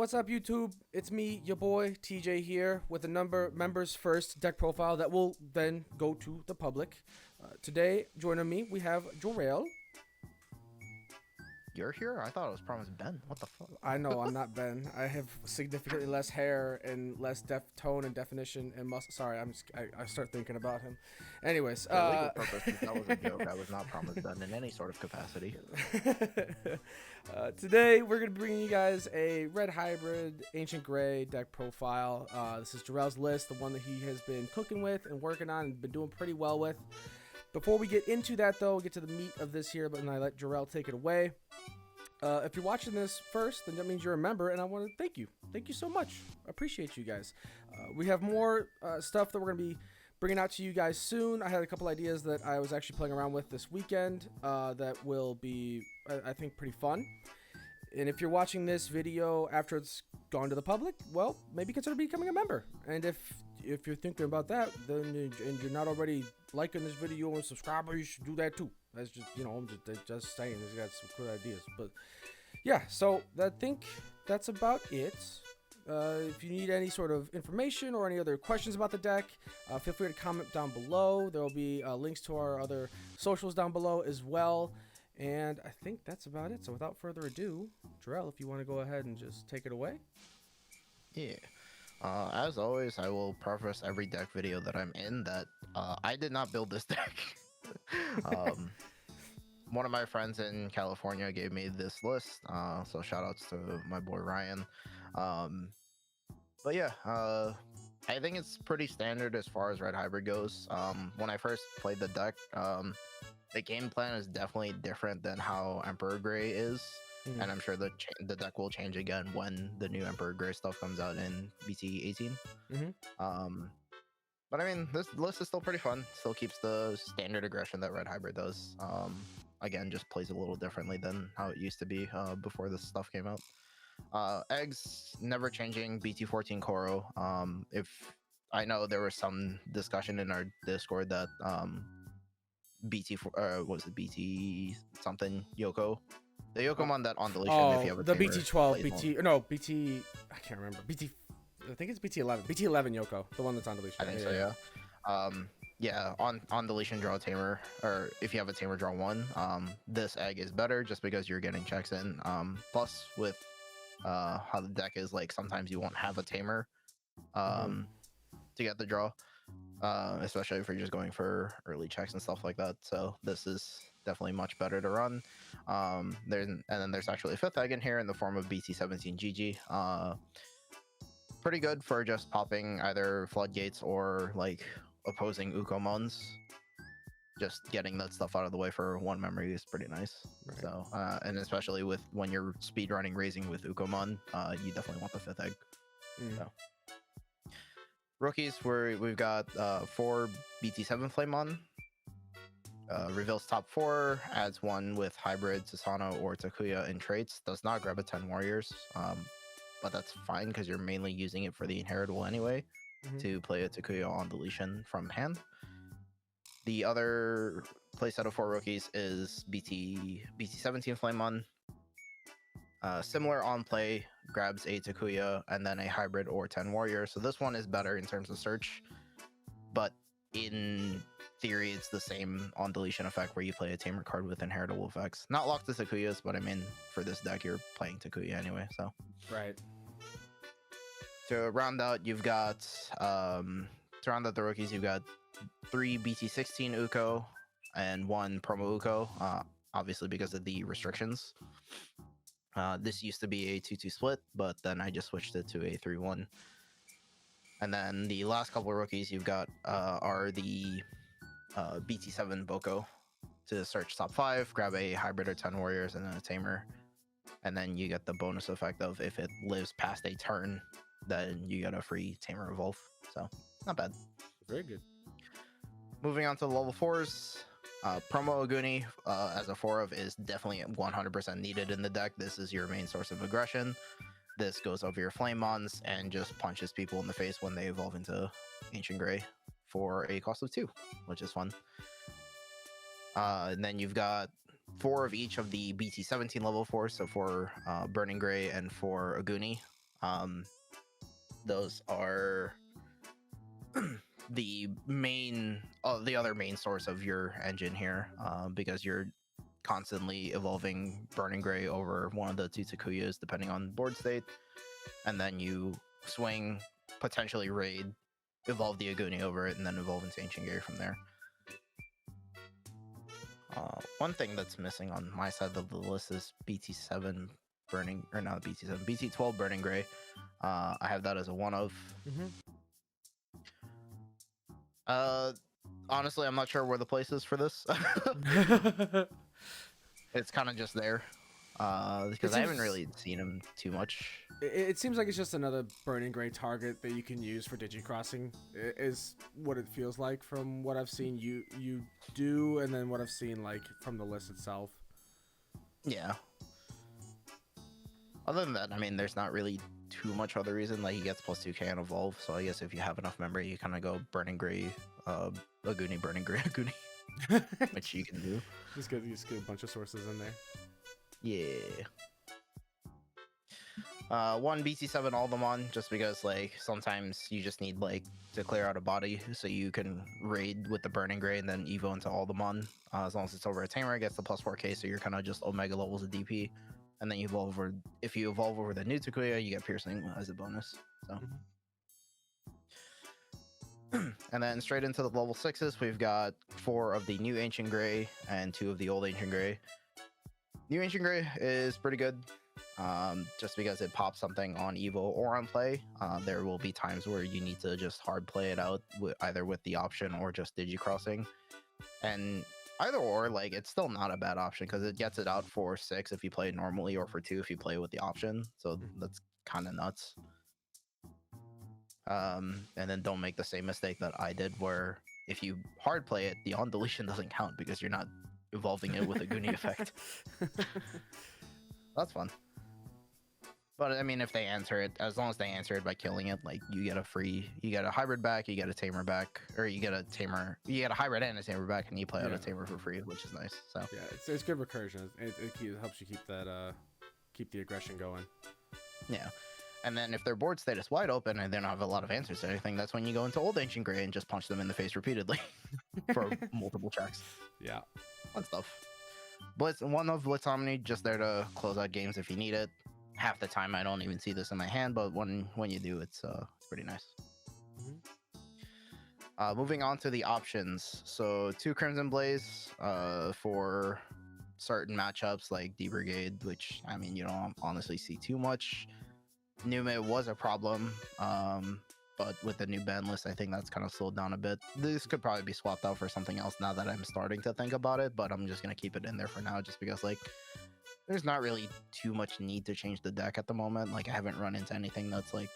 What's up, YouTube? It's me, your boy TJ here with a Members Frist Deck Profile that will then go to the public. Today, joining me, we have Jorel. You're here? I thought it was promised Ben. What the fuck? I know I'm not Ben. I have significantly less hair and less tone and definition and muscle. Sorry, I start thinking about him. Anyways, For legal purposes, that was a joke. I was not promised Ben in any sort of capacity. Today we're gonna be bringing you guys a red hybrid ancient gray deck profile. This is Jorel's list, the one that he has been cooking with and working on and been doing pretty well with. Before we get into that, though, get to the meat of this here, but then I let Jorel take it away. If you're watching this first, then that means you're a member, and I want to thank you. Thank you so much. I appreciate you guys. We have more stuff that we're going to be bringing out to you guys soon. I had a couple ideas that I was actually playing around with this weekend that will be, I think, pretty fun. And if you're watching this video after it's gone to the public, well, maybe consider becoming a member. And if you're thinking about that, then and you're not already liking this video and subscribing, you should do that too. That's just, you know, I'm just saying, he's got some good ideas. But yeah, so I think that's about it. If you need any sort of information or any other questions about the deck, feel free to comment down below. There will be links to our other socials down below as well. And I think that's about it. So without further ado, Jorel, if you want to go ahead and just take it away. Yeah. As always, I will preface every deck video that I'm in that I did not build this deck. One of my friends in California gave me this list, so shout outs to my boy Ryan. But yeah, I think it's pretty standard as far as red hybrid goes. When I first played the deck, the game plan is definitely different than how Emperor Gray is. And I'm sure the deck will change again when the new Emperor Gray stuff comes out in BT-18. But I mean, this list is still pretty fun. Still keeps the standard aggression that red hybrid does. Again, just plays a little differently than how it used to be before this stuff came out. Eggs, never changing BT-14 Koro. If I know there was some discussion in our Discord that BT something Yoko. The Yokomon that on deletion, if you have a the tamer, BT-12, BT, I can't remember. I think it's BT-11. BT-11 Yoko, the one that's on deletion. I think yeah. On deletion, draw a tamer, or if you have a tamer, draw one. This egg is better just because you're getting checks in. Plus, with how the deck is, like sometimes you won't have a tamer to get the draw, especially if you're just going for early checks and stuff like that. So this is definitely much better to run. And then there's actually a fifth egg in here in the form of BT-17 GG. Pretty good for just popping either floodgates or like opposing Ukomons. Just getting that stuff out of the way for one memory is pretty nice. Right. So and especially with when you're speedrunning raising with Ukomon, you definitely want the fifth egg. So rookies, we've got 4 BT-7 Flamemon. Reveals top 4, adds 1 with hybrid, Susano, or Takuya in traits. Does not grab a 10 warriors, but that's fine because you're mainly using it for the inheritable anyway, to play a Takuya on deletion from hand. The other playset of 4 rookies is BT-17 Flamemon. Similar on play, grabs a Takuya and then a hybrid or 10 warrior. So this one is better in terms of search, but in theory, it's the same on deletion effect where you play a tamer card with inheritable effects. Not locked to Takuyas, but I mean, for this deck, you're playing Takuya anyway, so. Right. To round out, you've got, to round out the rookies, you've got 3 BT-16 Uko and 1 promo Uko, obviously because of the restrictions. This used to be a 2-2 split, but then I just switched it to a 3-1. And then the last couple of rookies you've got are the BT-7 Boko to search top 5, grab a hybrid or 10 warriors and then a tamer. And then you get the bonus effect of if it lives past a turn, then you get a free tamer evolve. So, not bad. Very good. Moving on to the level 4s. Promo Oguni as a 4 of is definitely 100% needed in the deck. This is your main source of aggression. This goes over your Flamemons and just punches people in the face when they evolve into Ancient Gray for a cost of 2, which is fun. And then you've got 4 of each of the BT-17 level 4s, so for Burning Gray and for Oguni. Those are the other main source of your engine here, because you're constantly evolving Burning Gray over one of the two Takuyas depending on board state, and then you swing, potentially raid, evolve the Aguni over it, and then evolve into Ancient Gray from there. One thing that's missing on my side of the list is BT-7 Burning, or not BT-7, BT-12 Burning Gray. I have that as a one of. Honestly, I'm not sure where the place is for this. It's kind of just there. Because I haven't really seen him too much. It seems like it's just another Burning Gray target that you can use for digicrossing, is what it feels like from what I've seen you do, and then what I've seen like from the list itself. Yeah. Other than that, I mean, there's not really too much other reason. Like, he gets plus 2k on evolve, so I guess if you have enough memory, you kind of go Burning Gray, Aguni, Burning Gray, Aguni, which you can do. Just get a bunch of sources in there. Yeah. One BT-7 Aldemon, just because like sometimes you just need like to clear out a body, so you can raid with the Burning Gray and then evo into Aldemon. As long as it's over a tamer, it gets the plus 4k, so you're kind of just omega levels of DP, and then you evolve over. If you evolve over the new Takuya, you get piercing as a bonus. So. And then straight into the level 6s, we've got 4 of the new Ancient Gray and 2 of the old Ancient Gray. New Ancient Gray is pretty good, just because it pops something on Evo or on play. There will be times where you need to just hard play it out, either with the option or just digicrossing. And either or, like, it's still not a bad option, because it gets it out for 6 if you play it normally, or for 2 if you play with the option. So that's kind of nuts. And then don't make the same mistake that I did, where if you hard play it, the on deletion doesn't count because you're not evolving it with a Goonie effect. That's fun. But I mean, if they answer it, as long as they answer it by killing it, like, you get a hybrid back, you get a tamer back, or you get a hybrid and a tamer back, and you play out a tamer for free, which is nice. So yeah, it's good recursion. It helps you keep the aggression going. Yeah. And then if their board state is wide open and they don't have a lot of answers to anything, that's when you go into old Ancient Gray and just punch them in the face repeatedly for multiple checks. Yeah. Fun stuff. One of Blitz Omni, just there to close out games if you need it. Half the time I don't even see this in my hand, but when you do, it's pretty nice. Moving on to the options. So 2 Crimson Blaze for certain matchups like D Brigade, which, I mean, you don't honestly see too much. Nume was a problem, but with the new ban list, I think that's kind of slowed down a bit. This could probably be swapped out for something else now that I'm starting to think about it, but I'm just going to keep it in there for now, just because, like, there's not really too much need to change the deck at the moment. Like, I haven't run into anything that's, like,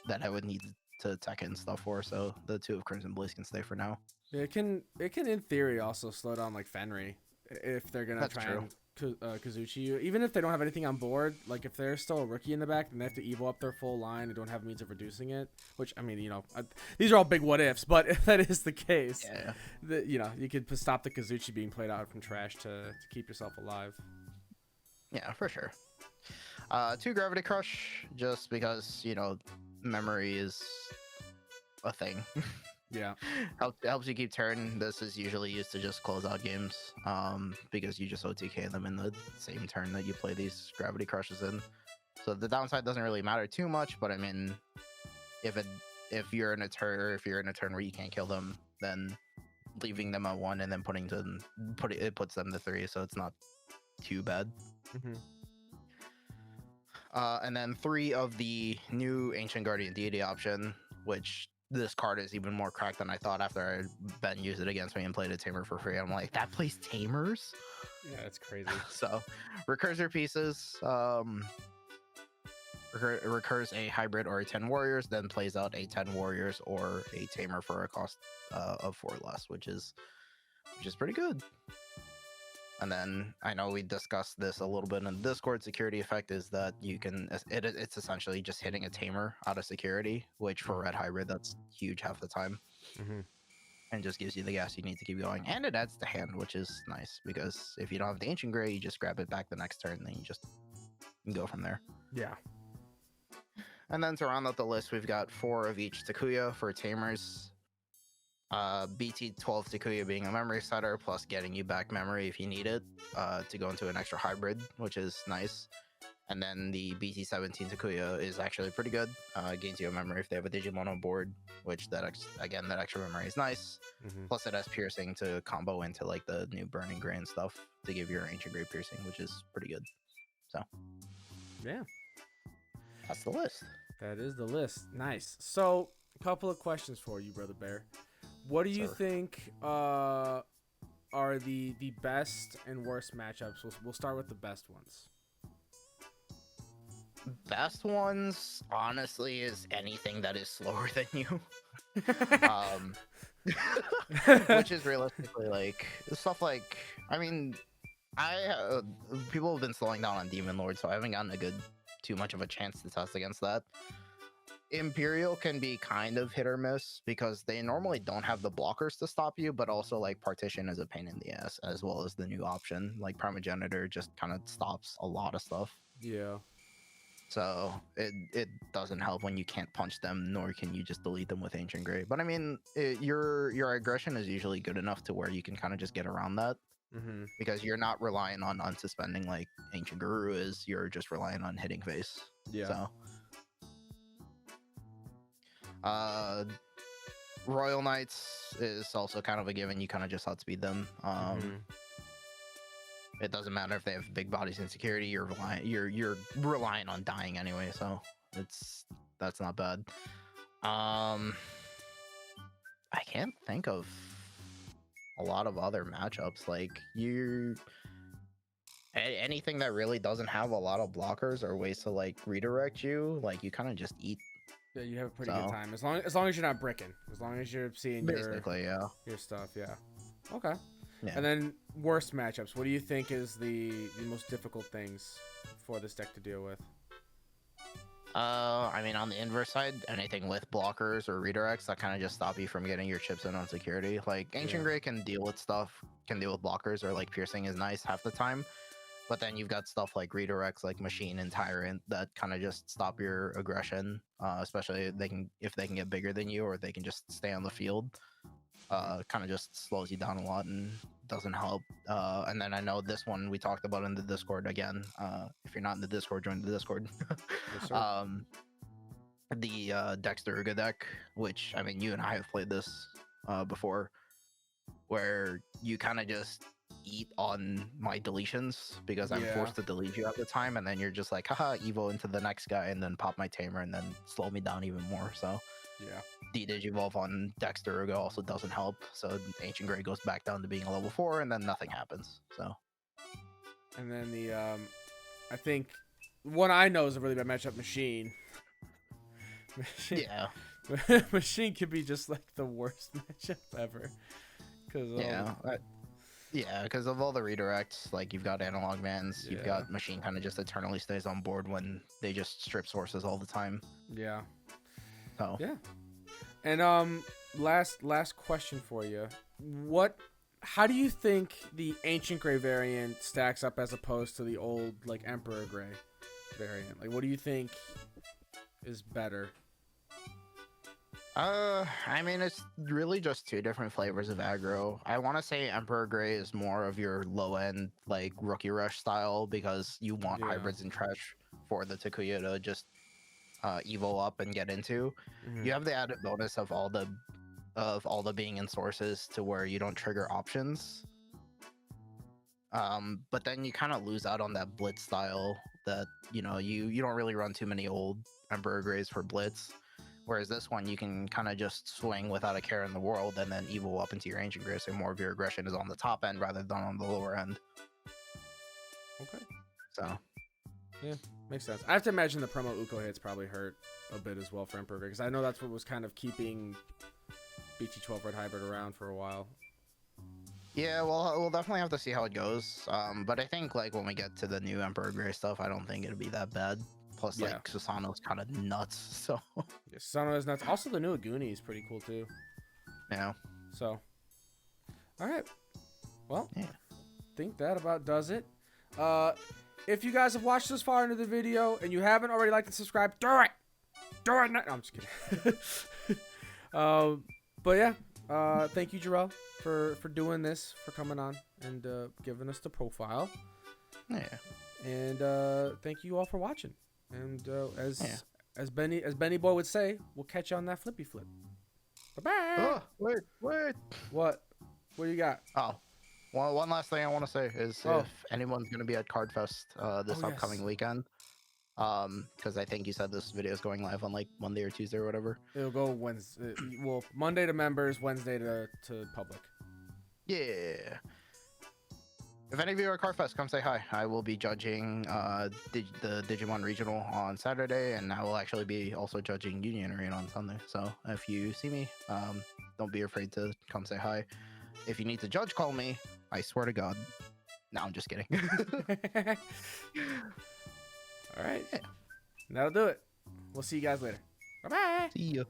that I would need to tech and stuff for, so the 2 of Crimson Blaze can stay for now. Yeah, it can in theory also slow down, like, Fenry, if they're going to try and Kazuchi you. Even if they don't have anything on board, like, if they're still a rookie in the back, then they have to evo up their full line and don't have means of reducing it, which, I mean, you know, these are all big what ifs, but if that is the case, you know, you could stop the Kazuchi being played out from trash to keep yourself alive. Yeah, for sure. 2 Gravity Crush, just because, you know, memory is a thing. Yeah. Helps you keep turn. This is usually used to just close out games, because you just OTK them in the same turn that you play these Gravity Crushes in. So the downside doesn't really matter too much, but I mean, if you're in a turn where you can't kill them, then leaving them at 1 and then it puts them to 3, so it's not too bad. And then 3 of the new Ancient Guardian Deity option, which this card is even more cracked than I thought after Ben used it against me and played a tamer for free. I'm like, that plays tamers? Yeah, it's crazy. So, Recursor Pieces recurs a hybrid or a 10 warriors, then plays out a 10 warriors or a tamer for a cost of 4 less, which is pretty good. And then I know we discussed this a little bit in the Discord. Security effect is that you can it's essentially just hitting a tamer out of security, which for red hybrid, that's huge half the time. And just gives you the gas you need to keep going. And it adds to hand, which is nice, because if you don't have the Ancient Gray, you just grab it back the next turn, and then you just go from there. Yeah. And then to round out the list, we've got 4 of each Takuya for Tamers. BT-12 Takuya being a memory setter, plus getting you back memory if you need it to go into an extra hybrid, which is nice. And then the BT-17 Takuya is actually pretty good. Gains you a memory if they have a Digimon on board, which that extra memory is nice. Plus it has piercing to combo into like the new Burning Gray and stuff to give your Ancient Gray piercing, which is pretty good. So yeah, that's the list. That is the list. Nice. So a couple of questions for you, Brother Bear. What do you think are the best and worst matchups? We'll start with the best ones. Best ones, honestly, is anything that is slower than you. Which is realistically like stuff like, I mean, people have been slowing down on Demon Lord, so I haven't gotten too much of a chance to test against that. Imperial can be kind of hit or miss because they normally don't have the blockers to stop you, but also like Partition is a pain in the ass, as well as the new option like Primogenitor just kind of stops a lot of stuff. Yeah. So it doesn't help when you can't punch them, nor can you just delete them with Ancient Gray. But I mean, your aggression is usually good enough to where you can kind of just get around that, because you're not relying on unsuspending like Ancient Guru is. You're just relying on hitting face. Yeah. So, Royal Knights is also kind of a given. You kind of just outspeed them. It doesn't matter if they have big bodies and security. You're relying on dying anyway, so that's not bad. I can't think of a lot of other matchups. Like anything that really doesn't have a lot of blockers or ways to like redirect you, like you kind of just eat. Yeah, you have a pretty good time as long as you're not bricking. As long as you're seeing basically your stuff. Yeah. Okay. Yeah. And then worst matchups. What do you think is the most difficult things for this deck to deal with? I mean, on the inverse side, anything with blockers or redirects that kind of just stop you from getting your chips in on security. Like Ancient Gray can deal with blockers, or like piercing is nice half the time. But then you've got stuff like redirects, like Machine and Tyrant, that kind of just stop your aggression, especially if they can get bigger than you, or they can just stay on the field. Kind of just slows you down a lot and doesn't help. And then I know this one we talked about in the Discord again. If you're not in the Discord, join the Discord. Yes, sir. The Dexter UNGA deck, which, I mean, you and I have played this before, where you kind of just eat on my deletions because I'm forced to delete you at the time, and then you're just like, haha, Evo into the next guy, and then pop my Tamer and then slow me down even more. So yeah, the Digivolve on Dexter UNGA also doesn't help, so Ancient Gray goes back down to being a level 4, and then nothing happens. So, and then the I think one I know is a really bad matchup, Machine. Yeah. Machine could be just like the worst matchup ever. Because of all the redirects, like you've got Analog Vans, you've got Machine kind of just eternally stays on board when they just strip sources all the time. Yeah. So yeah. And last question for you. How do you think the Ancient Gray variant stacks up as opposed to the old like Emperor Gray variant? Like, what do you think is better? I mean, it's really just two different flavors of aggro. I want to say Emperor Gray is more of your low-end, like, Rookie Rush style, because you want hybrids and trash for the Takuya to just evo up and get into. You have the added bonus of all the being in sources to where you don't trigger options. But then you kind of lose out on that Blitz style that, you don't really run too many old Emperor Grays for Blitz. Whereas this one, you can kind of just swing without a care in the world and then evo up into your Ancient Gray, so more of your aggression is on the top end rather than on the lower end. Okay. So. Yeah, makes sense. I have to imagine the promo Uko hits probably hurt a bit as well for Emperor Gray, because I know that's what was kind of keeping BT-12 Red Hybrid around for a while. Yeah, well, we'll definitely have to see how it goes. But I think, like, when we get to the new Emperor Gray stuff, I don't think it'll be that bad. Plus, like, Susano's kind of nuts, so... Yeah, Susano is nuts. Also, the new Aguni is pretty cool, too. Yeah. So, alright. Well, I think that about does it. If you guys have watched this far into the video, and you haven't already liked and subscribed, do it! do it now. No, I'm just kidding. But yeah, thank you, Jorel, for doing this, for coming on and giving us the profile. Yeah. And thank you all for watching. And as Benny Boy would say, we'll catch you on that flippy flip. Bye bye. Oh, wait. What do you got? Oh, one last thing I want to say is if anyone's gonna be at Card Fest this upcoming weekend, because I think you said this video is going live on like Monday or Tuesday or whatever. It'll go Wednesday. Well, Monday to members, Wednesday to public. Yeah. If any of you are at Card Fest, come say hi. I will be judging the Digimon Regional on Saturday, and I will actually be also judging Union Arena on Sunday. So if you see me, don't be afraid to come say hi. If you need to judge call me, I swear to God. No, I'm just kidding. All right. Yeah. That'll do it. We'll see you guys later. Bye-bye. See ya.